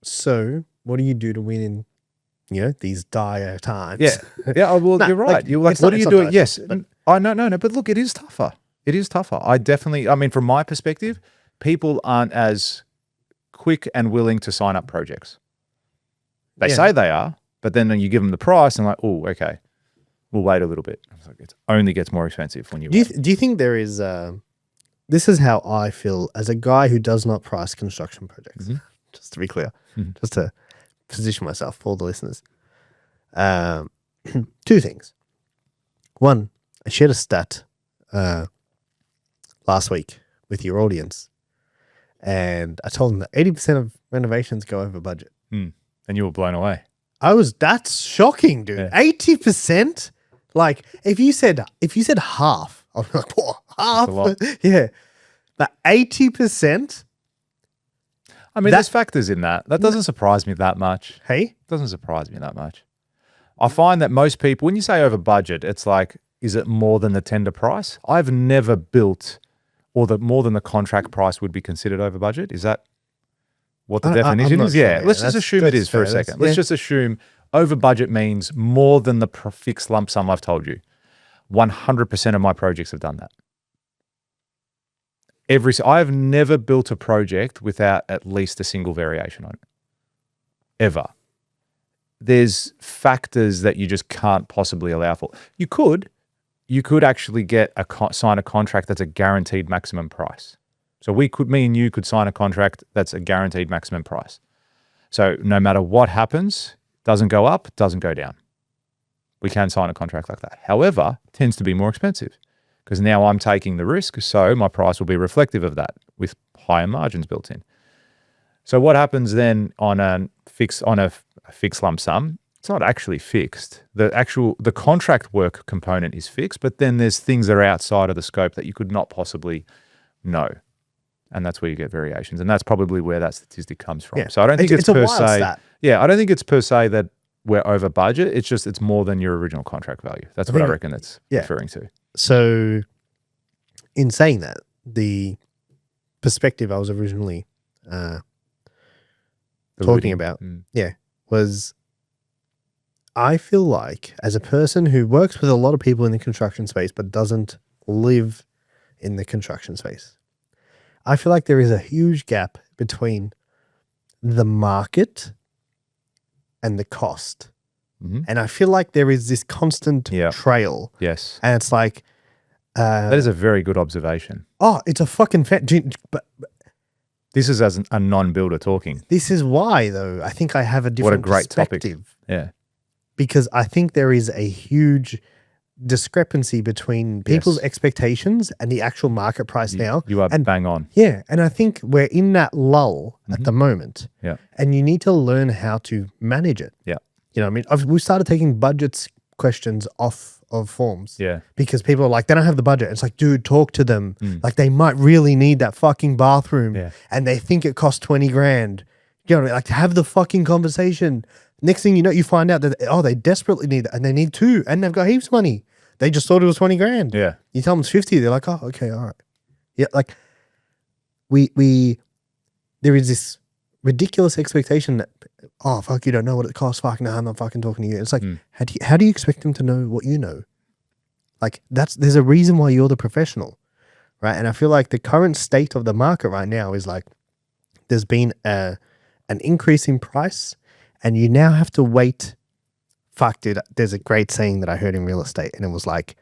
So what do you do to win in, these dire times? Yeah. Yeah. Well, No, you're right. like, You're like, it's what not- are it's you not doing? dire Yes. stuff, but- I no. But look, it is tougher. It is tougher. I mean, from my perspective, people aren't as quick and willing to sign up projects. They Yeah. say they are, but then you give them the price and like, oh, okay, we'll wait a little bit. It's like it only gets more expensive when you wait. Do you think there is this is how I feel as a guy who does not price construction projects, just to be clear, just to position myself for the listeners. Two things. One, I shared a stat last week with your audience, and I told them that 80% of renovations go over budget. And you were blown away. That's shocking, dude. Yeah. 80%? Like, if you said half, I was like, whoa, half? a lot. Yeah. But 80%? I mean, there's factors in that. That doesn't surprise me that much. Hey? Doesn't surprise me that much. I find that most people, when you say over budget, it's like, is it more than the tender price? I've never built, or more than the contract price would be considered over budget. Is that what the definition is? Sure, yeah. Let's just assume it is for a second. Let's just assume over budget means more than the fixed lump sum I've told you. 100% of my projects have done that. I have never built a project without at least a single variation on it. Ever. There's factors that you just can't possibly allow for. You could actually get sign a contract that's a guaranteed maximum price. So me and you could sign a contract that's a guaranteed maximum price. So no matter what happens, doesn't go up, doesn't go down. We can sign a contract like that. However, it tends to be more expensive because now I'm taking the risk, so my price will be reflective of that with higher margins built in. So what happens then on a fixed lump sum? It's not actually fixed. The contract work component is fixed, but then there's things that are outside of the scope that you could not possibly know. And that's where you get variations. And that's probably where that statistic comes from. Yeah. So I don't think it's per se. Stat. Yeah, I don't think it's per se that we're over budget. It's just it's more than your original contract value. That's what I reckon it's referring to. So in saying that, the perspective I was originally talking about, was I feel like as a person who works with a lot of people in the construction space but doesn't live in the construction space, I feel like there is a huge gap between the market and the cost. And I feel like there is this constant trail. Yes. And it's like... that is a very good observation. Oh, it's a fucking... But this is as a non-builder talking. This is why, though, I think I have a different perspective. Yeah. Because I think there is a huge discrepancy between people's expectations and the actual market price now. You are bang on. Yeah. And I think we're in that lull at the moment. Yeah. And you need to learn how to manage it. Yeah. You know what I mean? We started taking budgets questions off of forms. Yeah. Because people are like, they don't have the budget. It's like, dude, talk to them. Like they might really need that fucking bathroom and they think it costs 20 grand. You know what I mean? Like to have the fucking conversation. Next thing you know, you find out that, they desperately need it and they need two and they've got heaps of money. They just thought it was 20 grand. Yeah. You tell them it's 50. They're like, oh, okay, all right. Yeah. Like there is this ridiculous expectation that, oh, fuck, you don't know what it costs. Fuck, no, I'm not fucking talking to you. It's like, how do you expect them to know what you know? Like there's a reason why you're the professional, right? And I feel like the current state of the market right now is like, there's been an increase in price and you now have to wait. Fuck, dude, there's a great saying that I heard in real estate and it was like,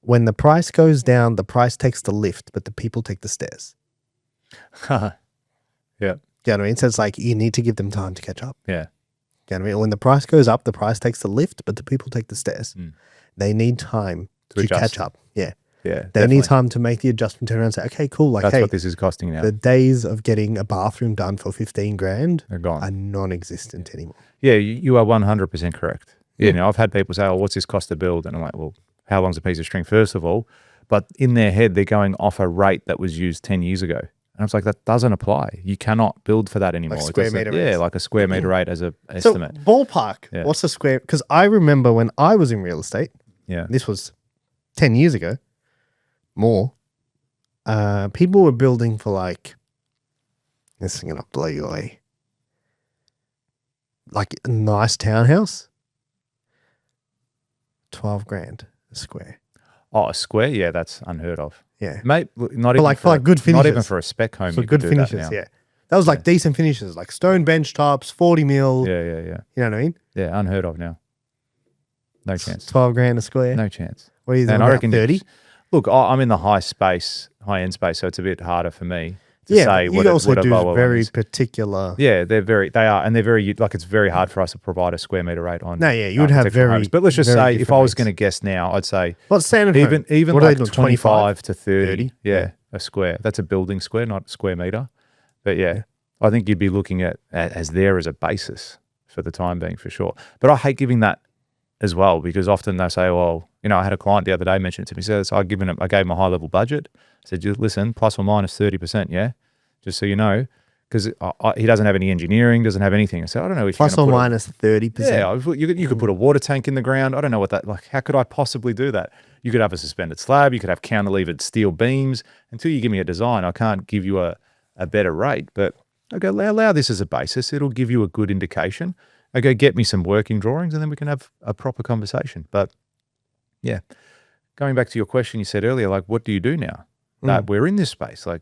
when the price goes down, the price takes the lift, but the people take the stairs. Yeah. Do you know what I mean? So it's like, you need to give them time to catch up. Yeah. Do you know what I mean? When the price goes up, the price takes the lift, but the people take the stairs. They need time to catch up. Yeah. Yeah. They need time to make the adjustment, turn around and say, okay, cool. Like, that's hey, what this is costing now. The days of getting a bathroom done for 15 grand are gone. Are non-existent anymore. Yeah, you are 100% correct. You know, I've had people say, oh, what's this cost to build? And I'm like, well, how long's a piece of string, first of all? But in their head, they're going off a rate that was used 10 years ago. And I was like, that doesn't apply. You cannot build for that anymore. Like square meter rates. Yeah, like a square meter rate as an estimate. So ballpark, what's a square? Because I remember when I was in real estate, this was 10 years ago, more, people were building for like, this is going to blow you away, like a nice townhouse, 12 grand a square. Oh, a square? Yeah, that's unheard of. Yeah. Mate, not But even for like good not even finishes. for a spec home. For you good could do finishes, that now. yeah. That was like decent finishes, like stone bench tops, 40 mil. Yeah. You know what I mean? Yeah, unheard of now. No chance. 12 grand a square. No chance. What are you And doing? I reckon 30? Look, I'm in the high end space, so it's a bit harder for me to Yeah, say you what also a do lower one very is. particular. Yeah, they are, and they're very like it's very hard for us to provide a square meter rate on. No, yeah, you would have architectural very, homes. But let's just very say if different I was rates. going to guess now, I'd say What's standard home? even What are they like doing, 25 to 30. 30? Yeah, a square. That's a building square, not a square meter. But yeah, I think you'd be looking at as there as a basis for the time being for sure. But I hate giving that as well because often they say, well, you know, I had a client the other day mention it to me. Says I gave him a high level budget. I said, listen, plus or minus 30%, yeah, just so you know, because he doesn't have any engineering, doesn't have anything. I said, I don't know if Plus you're or gonna minus 30%. Yeah, you could put a water tank in the ground. I don't know what that like. How could I possibly do that? You could have a suspended slab. You could have counterlevered steel beams. Until you give me a design, I can't give you a better rate. But I go allow this as a basis. It'll give you a good indication. I go get me some working drawings, and then we can have a proper conversation. But yeah, going back to your question you said earlier, like, what do you do now that we're in this space? Like,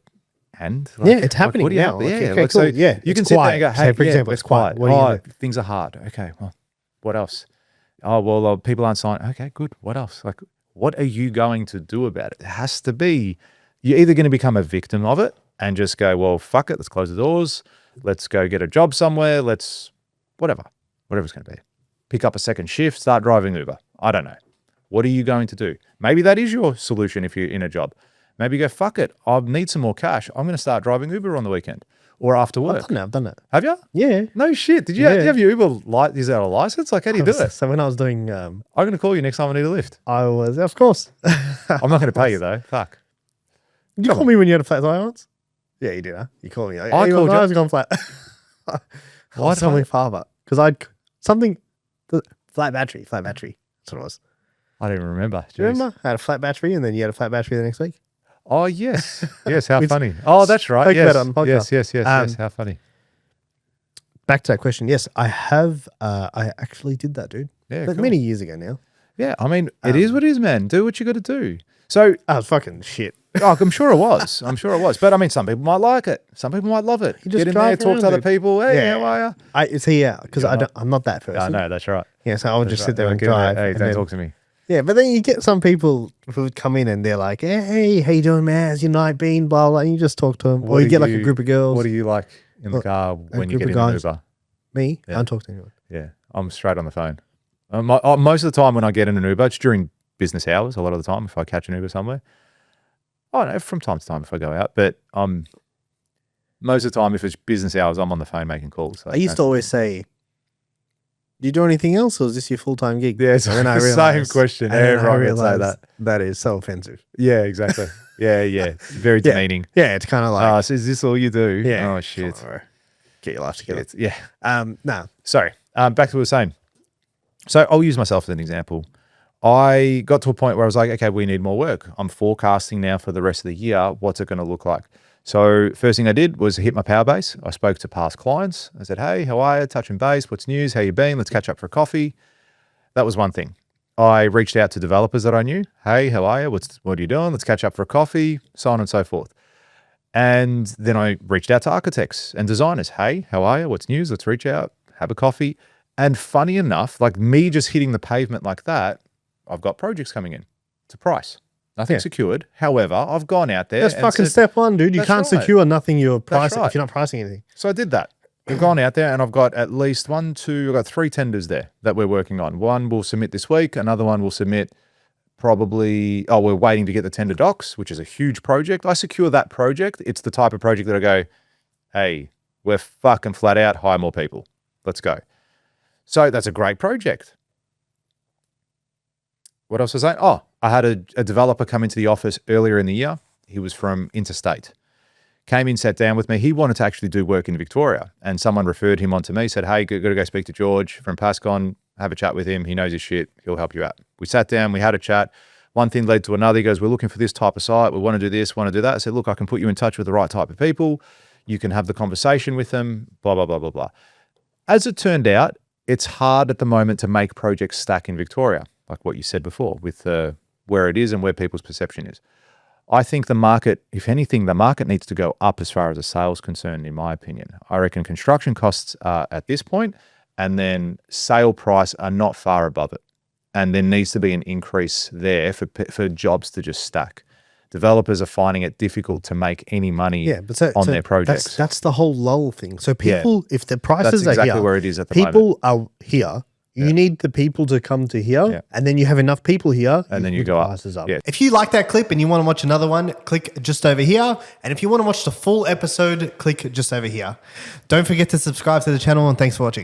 and like, Yeah, it's happening what do you now. have- Like, yeah, okay, like, cool. so Yeah, you it's can sit there and go, quiet. hey, Say, for example, it's it's quiet. quiet. What do you do? Things are hard. Okay, well, what else? Oh, well, people aren't signing. Okay, good. What else? Like, what are you going to do about it? It has to be, you're either going to become a victim of it and just go, well, fuck it, let's close the doors. Let's go get a job somewhere. Let's, whatever it's going to be. Pick up a second shift, start driving Uber. I don't know. What are you going to do? Maybe that is your solution if you're in a job. Maybe you go, fuck it, I need some more cash. I'm going to start driving Uber on the weekend or after work. I've done that. Have you? Yeah. No shit. Did you have your Uber is that a license? Like, how do you do it? So when I was doing, I'm going to call you next time I need a lift. I was, of course. I'm not going to pay you though. Fuck. Did you call me when you had a flat tire once? Yeah, you did, huh? You called me. I called you. I was gone flat. What? Something father. Because flat battery. That's what it was. I don't even remember. Do you remember? I had a flat battery and then you had a flat battery the next week. Oh, yes. Yes, how funny. Oh, that's right. Spoke Yes. about it on the podcast. Yes. How funny. Back to that question. Yes, I have. I actually did that, dude. Yeah, But cool. many years ago now. Yeah, I mean, it is what it is, man. Do what you got to do. So, I was fucking shit. I'm sure it was. But I mean, some people might like it. Some people might love it. You just Get in there, drive talk around, to other dude. people. Hey, Yeah. how are you? It's here because I'm not that person. I know, that's right. Yeah, so I would That's just right. sit there and Get in drive. Hey, and don't then- talk to me. Yeah, but then you get some people who would come in and they're like, hey, how you doing, man? How's your night been? Blah, blah. And you just talk to them. Or you get like a group of girls. What do you like in the car when you group get of in an guys. Uber? Me? Yeah. I don't talk to anyone. Yeah, I'm straight on the phone. Most of the time when I get in an Uber, it's during business hours. A lot of the time, if I catch an Uber somewhere, I don't know, from time to time if I go out. But most of the time, if it's business hours, I'm on the phone making calls. So I used to always say, do you do anything else or is this your full-time gig? Yeah, it's And then I the same realized- question. and then I Everyone would say realized that. That is so offensive. Yeah, exactly. Yeah. Very Yeah. demeaning. Yeah, it's kind of like, So is this all you do? yeah. Oh shit. Come on, bro. Get your life together. Yeah. No. Sorry. Back to what we were saying. So I'll use myself as an example. I got to a point where I was like, okay, we need more work. I'm forecasting now for the rest of the year. What's it going to look like? So first thing I did was hit my power base. I spoke to past clients. I said, hey, how are you? Touching base. What's news? How you been? Let's catch up for a coffee. That was one thing. I reached out to developers that I knew. Hey, how are you? What are you doing? Let's catch up for a coffee, so on and so forth. And then I reached out to architects and designers. Hey, how are you? What's news? Let's reach out, have a coffee. And funny enough, like me just hitting the pavement like that, I've got projects coming in to price. Nothing secured. However, I've gone out there. That's and fucking said- step one, dude. You That's can't right. secure nothing you're pricing right. if you're not pricing anything. So I did that. We've gone out there and I've got at least I've got 3 tenders there that we're working on. One will submit this week. Another one will submit we're waiting to get the tender docs, which is a huge project. I secure that project. It's the type of project that I go, hey, we're fucking flat out, hire more people. Let's go. So that's a great project. What else was I saying? Oh, I had a developer come into the office earlier in the year. He was from interstate. Came in, sat down with me. He wanted to actually do work in Victoria, and someone referred him on to me, said, hey, got to go speak to George from Pascon, have a chat with him. He knows his shit. He'll help you out. We sat down, we had a chat. One thing led to another. He goes, we're looking for this type of site. We want to do this, want to do that. I said, look, I can put you in touch with the right type of people. You can have the conversation with them, blah, blah, blah, blah, blah. As it turned out, it's hard at the moment to make projects stack in Victoria, like what you said before, with where it is and where people's perception is. I think the market, if anything, the market needs to go up as far as a sales concerned, in my opinion. I reckon construction costs are at this point, and then sale price are not far above it. And there needs to be an increase there for jobs to just stack. Developers are finding it difficult to make any money on their projects. That's the whole lull thing. So people, if the prices that's exactly are here, where it is at the moment. people are here. You need the people to come to here, and then you have enough people here, and then you go prices up. Yeah. If you like that clip and you want to watch another one, click just over here. And if you want to watch the full episode, click just over here. Don't forget to subscribe to the channel, and thanks for watching.